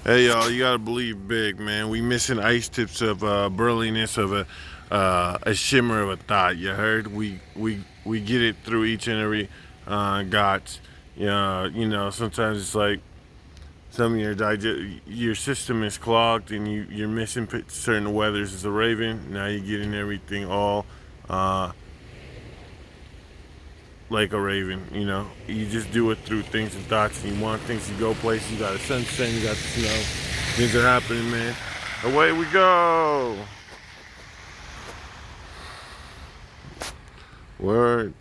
Hey y'all, you gotta believe big, man. We missing ice tips of burliness of a shimmer of a thought. You heard? We get it through each and every GOTS. Yeah, sometimes it's like some of your system is clogged and you're missing certain weathers as a raven. Now you're getting everything all uh, like a raven. You just do it through things and thoughts, and you want things to go places. You got a sunset, you got the snow. Things are happening, man. Away we go. Word.